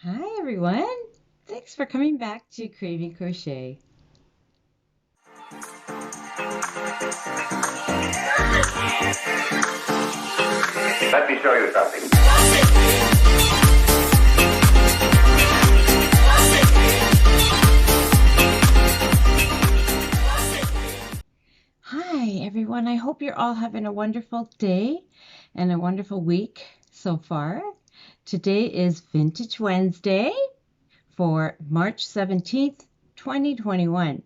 Hi everyone! Thanks for coming back to Craving Crochet. Let me show you something. Hi everyone, I hope you're all having a wonderful day and a wonderful week so far. Today is Vintage Wednesday for March 17th, 2021.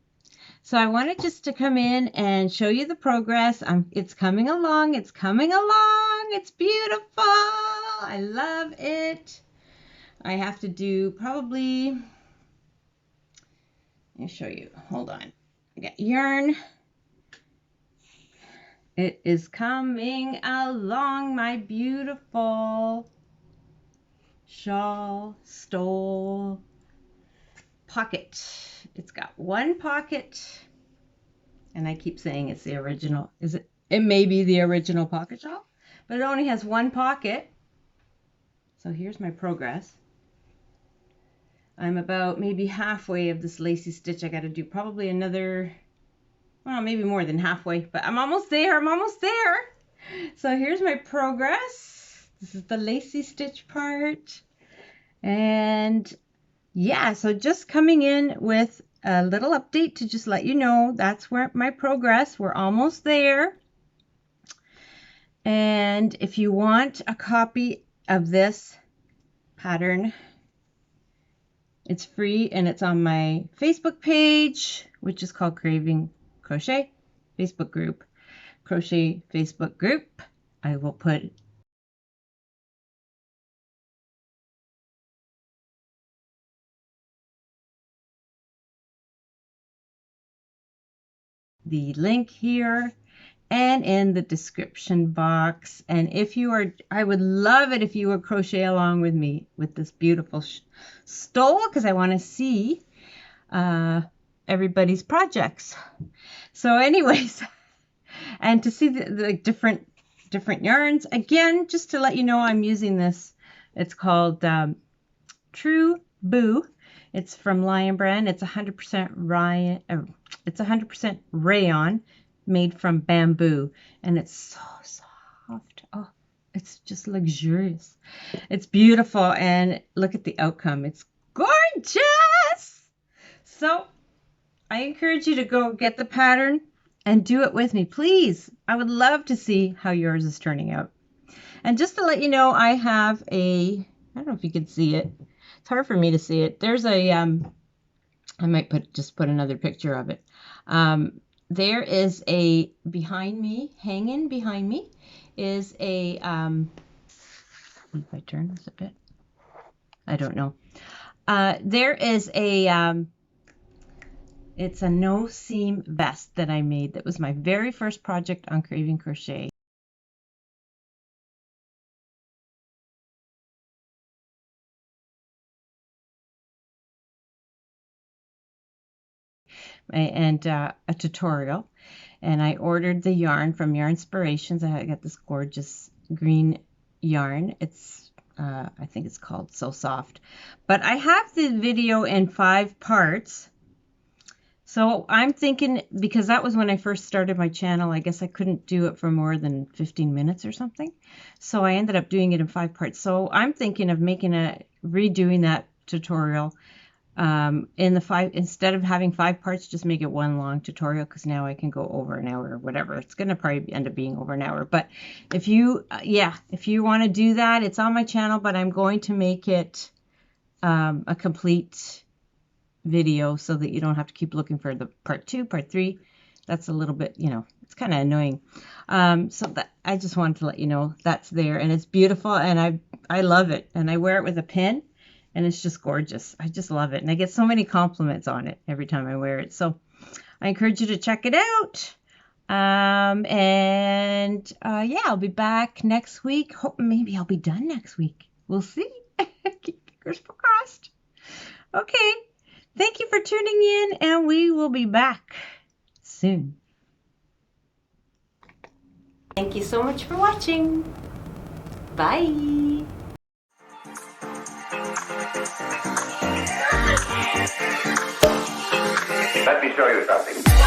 So I wanted just to come in and show you the progress. It's coming along. It's coming along. It's beautiful. I love it. I have to do probably, let me show you. Hold on. I got yarn. It is coming along, my beautiful shawl, stole, pocket. It's got one pocket, and I keep saying it's the original. It may be the original pocket shawl, but it only has one pocket. So here's my progress. I'm about maybe halfway of this lacy stitch. I got to do probably another, well, maybe more than halfway, but I'm almost there. I'm almost there. So here's my progress. This is the lacy stitch part. And yeah, so just coming in with a little update to just let you know that's where my progress. We're almost there. And if you want a copy of this pattern, it's free and it's on my Facebook page, which is called Craving Crochet Facebook group. Crochet Facebook group. I will put the link here and in the description box. And if you are, I would love it if you would crochet along with me with this beautiful stole, because I want to see everybody's projects. So anyways, and to see the different yarns, again, just to let you know, I'm using this. It's called True Boo. It's from Lion Brand. It's 100% it's 100% rayon, made from bamboo, and it's so soft. Oh, it's just luxurious. It's beautiful, and look at the outcome. It's gorgeous. So I encourage you to go get the pattern and do it with me, please. I would love to see how yours is turning out. And just to let you know, I have I don't know if you can see it. It's hard for me to see it. There's a I might just put another picture of it. There is a behind me, hanging behind me, is a if I turn this a bit, I don't know. There is a it's a no seam vest that I made. That was my very first project on Craving Crochet. And a tutorial, and I ordered the yarn from Yarn Inspirations. I got this gorgeous green yarn. It's I think it's called So Soft, but I have the video in 5 parts. So I'm thinking, because that was when I first started my channel, I guess I couldn't do it for more than 15 minutes or something, so I ended up doing it in 5 parts. So I'm thinking of redoing that tutorial in the 5, instead of having 5 parts, just make it one long tutorial, because now I can go over an hour or whatever. It's going to probably end up being over an hour, but if you if you want to do that, it's on my channel, but I'm going to make it a complete video so that you don't have to keep looking for the part 2, part 3. That's a little bit, it's kind of annoying. So that I just wanted to let you know that's there, and it's beautiful, and I love it, and I wear it with a pin. And it's just gorgeous. I just love it. And I get so many compliments on it every time I wear it. So I encourage you to check it out. Yeah, I'll be back next week. Hope maybe I'll be done next week. We'll see. Keep fingers crossed. Okay. Thank you for tuning in, and we will be back soon. Thank you so much for watching. Bye. Let me show you something.